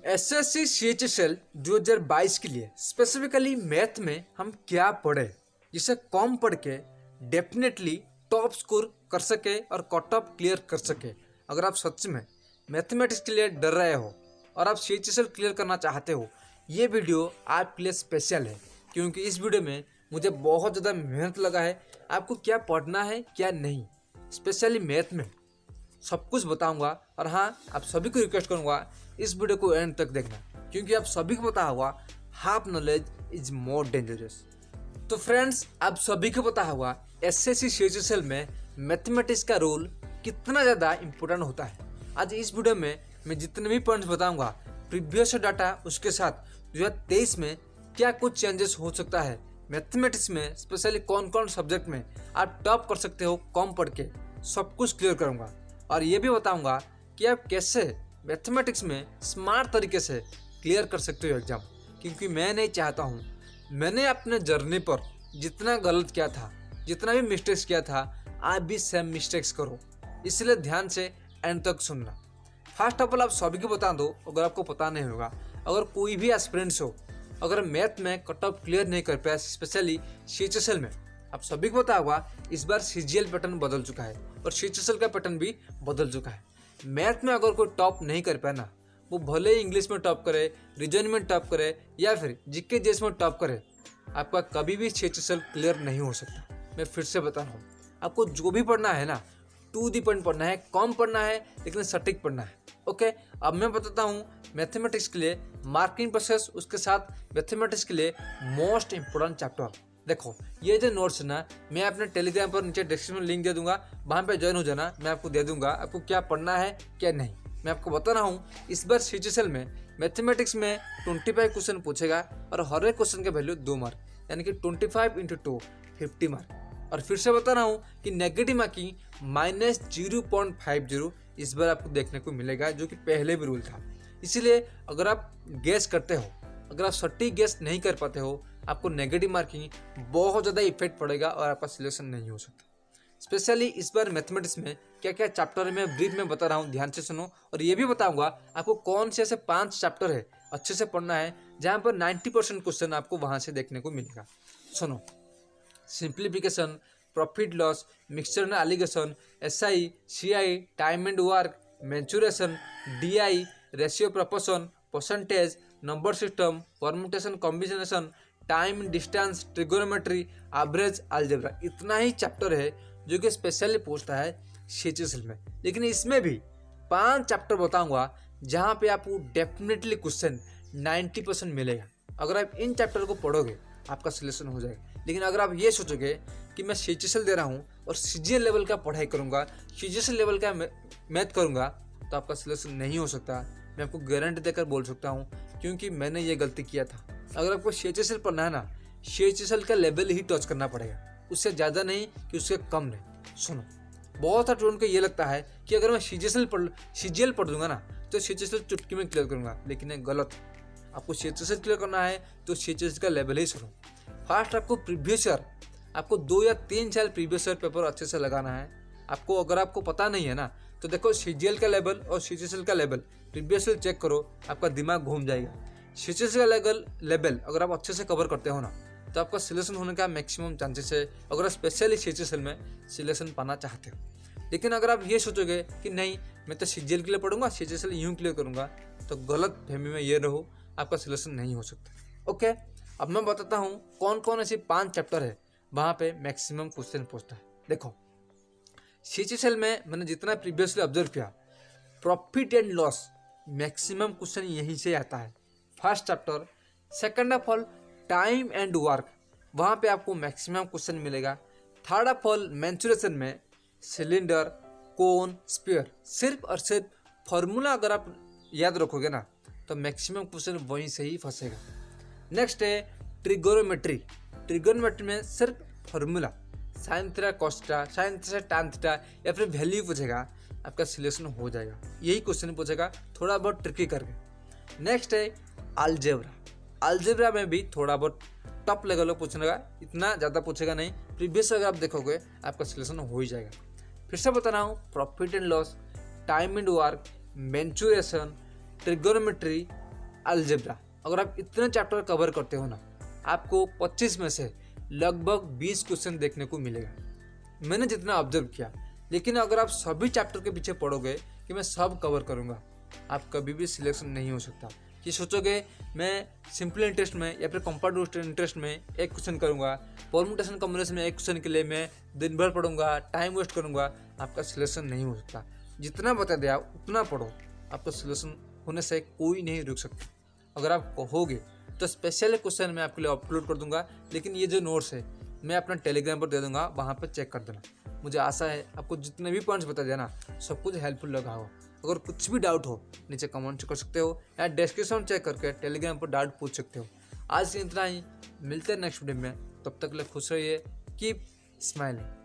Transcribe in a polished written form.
SSC CHSL 2022 के लिए specifically math में हम क्या पढ़े जिसे कम पढ़ के डेफिनेटली टॉप स्कोर कर सके और कट ऑफ क्लियर कर सके। अगर आप सच में मैथमेटिक्स के लिए डर रहे हो और आप सीएचएसएल क्लियर करना चाहते हो, ये वीडियो आपके लिए स्पेशल है, क्योंकि इस वीडियो में मुझे बहुत ज़्यादा मेहनत लगा है आपको क्या पढ़ना है क्या नहीं, स्पेशली मैथ में सब कुछ बताऊंगा। और हाँ, आप सभी को रिक्वेस्ट करूंगा इस वीडियो को एंड तक देखना, क्योंकि आप सभी को पता होगा half knowledge is more dangerous. तो फ्रेंड्स, आप सभी को पता होगा एसएससी सीएचएसएल में मैथमेटिक्स का रोल कितना ज़्यादा इंपॉर्टेंट होता है। आज इस वीडियो में मैं जितने भी पॉइंट्स बताऊंगा प्रीवियस डाटा, उसके साथ 2023 में क्या कुछ चेंजेस हो सकता है मैथमेटिक्स में, स्पेशली कौन कौन सब्जेक्ट में आप टॉप कर सकते हो कम पढ़ के, सब कुछ क्लियर करूंगा। और ये भी बताऊंगा कि आप कैसे मैथमेटिक्स में स्मार्ट तरीके से क्लियर कर सकते हो एग्जाम, क्योंकि मैं नहीं चाहता हूँ मैंने अपने जर्नी पर जितना गलत किया था, जितना भी मिस्टेक्स किया था, आप भी सेम मिस्टेक्स करो। इसलिए ध्यान से एंड तक सुनना। फर्स्ट ऑफ ऑल आप सभी को बता दो, अगर आपको पता नहीं होगा, अगर कोई भी एस्पिरेंट्स हो, अगर मैथ में कट ऑफ क्लियर नहीं कर पाया स्पेशली सीएचएसएल में, आप सभी को पता होगा इस बार सीजीएल पैटर्न बदल चुका है और सीएचएसएल का पैटर्न भी बदल चुका है। मैथ में अगर कोई टॉप नहीं कर पाया ना, वो भले ही इंग्लिश में टॉप करे, रीजनिंग में टॉप करे या फिर जीके जेस में टॉप करे, आपका कभी भी सीएचएसएल क्लियर नहीं हो सकता। मैं फिर से बता रहा हूँ, आपको जो भी पढ़ना है ना, टू दी पॉइंट पढ़ना है, कम पढ़ना है लेकिन सटीक पढ़ना है। ओके, अब मैं बताता हूँ मैथमेटिक्स के लिए मार्किंग प्रोसेस, उसके साथ मैथमेटिक्स के लिए मोस्ट इंपोर्टेंट चैप्टर। देखो, ये जो नोट्स है ना, मैं अपने टेलीग्राम पर नीचे डिस्क्रिप्शन में लिंक दे दूंगा, वहाँ पे ज्वाइन हो जाना। मैं आपको दे दूंगा आपको क्या पढ़ना है क्या नहीं। मैं आपको बता रहा हूँ इस बार सीएचएसएल में मैथमेटिक्स में 25 क्वेश्चन पूछेगा और हर एक क्वेश्चन का वैल्यू 2 मार्क, यानी कि 25 × 2 50 मार्क। और फिर से बता रहा हूँ कि नेगेटिव मार्किंग -0.50 इस बार आपको देखने को मिलेगा, जो कि पहले भी रूल था। इसीलिए अगर आप गेस करते हो, अगर आप सटीक गेस नहीं कर पाते हो, आपको नेगेटिव मार्किंग बहुत ज़्यादा इफेक्ट पड़ेगा और आपका सिलेक्शन नहीं हो सकता। स्पेशली इस बार मैथमेटिक्स में क्या क्या चैप्टर है मैं ब्रीफ में बता रहा हूँ, ध्यान से सुनो। और ये भी बताऊंगा आपको कौन से ऐसे 5 चैप्टर है अच्छे से पढ़ना है जहाँ पर 90% क्वेश्चन आपको वहाँ से देखने को मिलेगा। सुनो, simplification, profit loss, mixture and alligation, SI, CI, time and work, mensuration, DI, ratio proportion, percentage, number system, permutation combination, time distance, trigonometry, average, algebra. इतना ही चैप्टर है जो कि स्पेशली पूछता है सीएचएसएल में। लेकिन इसमें भी 5 चैप्टर बताऊंगा जहां पे आपको डेफिनेटली क्वेश्चन 90% मिलेगा। अगर आप इन चैप्टर को पढ़ोगे आपका सिलेक्शन हो जाएगा। लेकिन अगर आप ये सोचोगे कि मैं सीएचएसएल दे रहा हूँ और सीजीएल लेवल का पढ़ाई करूँगा, सीजीएसएल लेवल का मैथ करूँगा, तो आपका सिलेक्शन नहीं हो सकता। मैं आपको गारंटी देकर बोल सकता हूँ, क्योंकि मैंने ये गलती किया था। अगर आपको सीएचएसएल पढ़ना है ना, सीएचएसएल का लेवल ही टच करना पड़ेगा, उससे ज़्यादा नहीं कि उससे कम नहीं। सुनो, बहुत सारे स्टूडेंट को ये लगता है कि अगर मैं सीजीएल पढ़ दूंगा ना तो सीएचएसएल चुटकी में क्लियर करूँगा, लेकिन ये गलत। आपको सीएचएसएल क्लियर करना है तो सीएचएसएल का लेवल ही सुनो। फर्स्ट आपको प्रीवियस ईयर, आपको 2 या 3 साल प्रीवियस ईयर पेपर अच्छे से लगाना है। आपको अगर आपको पता नहीं है ना, तो देखो सीजीएल का लेवल और सीएचएसएल का लेवल प्रीवियस ईयर चेक करो, आपका दिमाग घूम जाएगा। सीएचएसएल का लेवल अगर आप अच्छे से कवर करते हो ना, तो आपका सिलेक्शन होने का मैक्सिमम चांसेस है, अगर आप स्पेशली सीएचएसएल में सिलेक्शन पाना चाहते हो। लेकिन अगर आप ये सोचोगे कि नहीं मैं तो सीजीएल के लिए पढ़ूंगा, सीएचएसएल यूं क्लियर करूंगा, तो गलत फहमी में ये रहो, आपका सिलेक्शन नहीं हो सकता। ओके, अब मैं बताता हूँ कौन कौन ऐसे 5 चैप्टर है वहाँ पे मैक्सिमम क्वेश्चन पूछता है। देखो, सीएचएसएल में मैंने जितना प्रीवियसली ऑब्जर्व किया, profit and loss maximum question यहीं से आता है, first chapter. Second of all time and work, वहाँ पे आपको मैक्सिमम क्वेश्चन मिलेगा। थर्ड ऑफ ऑल मेंचुरेशन में सिलेंडर, कोन, स्फीयर, सिर्फ और सिर्फ फॉर्मूला अगर आप याद रखोगे ना, तो मैक्सिमम क्वेश्चन वहीं से ही फंसेगा। नेक्स्ट है ट्रिगोनोमेट्री। ट्रिगोनोमेट्री में सिर्फ formula, sine theta cos theta, sine theta tan theta या फिर वैल्यू पूछेगा, आपका सिलेक्शन हो जाएगा। यही क्वेश्चन पूछेगा थोड़ा बहुत ट्रिकी करके। नेक्स्ट है अलजेब्रा। अलजेब्रा में भी थोड़ा बहुत टॉप लेवल में पूछेगा, इतना ज़्यादा पूछेगा नहीं। प्रीवियस अगर आप देखोगे आपका सिलेक्शन हो ही जाएगा। फिर से बता रहा हूँ, profit and loss, time and work, mensuration, trigonometry, algebra, अगर आप इतने चैप्टर कवर करते हो ना, आपको 25 में से लगभग 20 क्वेश्चन देखने को मिलेगा, मैंने जितना ऑब्जर्व किया। लेकिन अगर आप सभी चैप्टर के पीछे पढ़ोगे कि मैं सब कवर करूँगा, आप कभी भी सिलेक्शन नहीं हो सकता। कि सोचोगे मैं सिंपल इंटरेस्ट में या फिर कंपाउंड इंटरेस्ट में एक क्वेश्चन करूँगा, परम्यूटेशन कॉम्बिनेशन में एक क्वेश्चन के लिए मैं दिन भर पढ़ूंगा, टाइम वेस्ट करूँगा, आपका सिलेक्शन नहीं हो सकता। जितना बता दिया उतना पढ़ो, आपका सिलेक्शन होने से कोई नहीं रुक सकता। अगर आप कहोगे तो स्पेशल क्वेश्चन मैं आपके लिए अपलोड कर दूंगा, लेकिन ये जो नोट्स है मैं अपना टेलीग्राम पर दे दूंगा, वहाँ पर चेक कर देना। मुझे आशा है आपको जितने भी पॉइंट्स बता दिया ना, सब कुछ हेल्पफुल लगा हो। अगर कुछ भी डाउट हो नीचे कमेंट कर सकते हो या डिस्क्रिप्शन चेक करके टेलीग्राम पर डाउट पूछ सकते हो। आज इतना ही, मिलते हैं नेक्स्ट वीडियो में। तब तक के लिए खुश रहिए, कीप स्माइलिंग।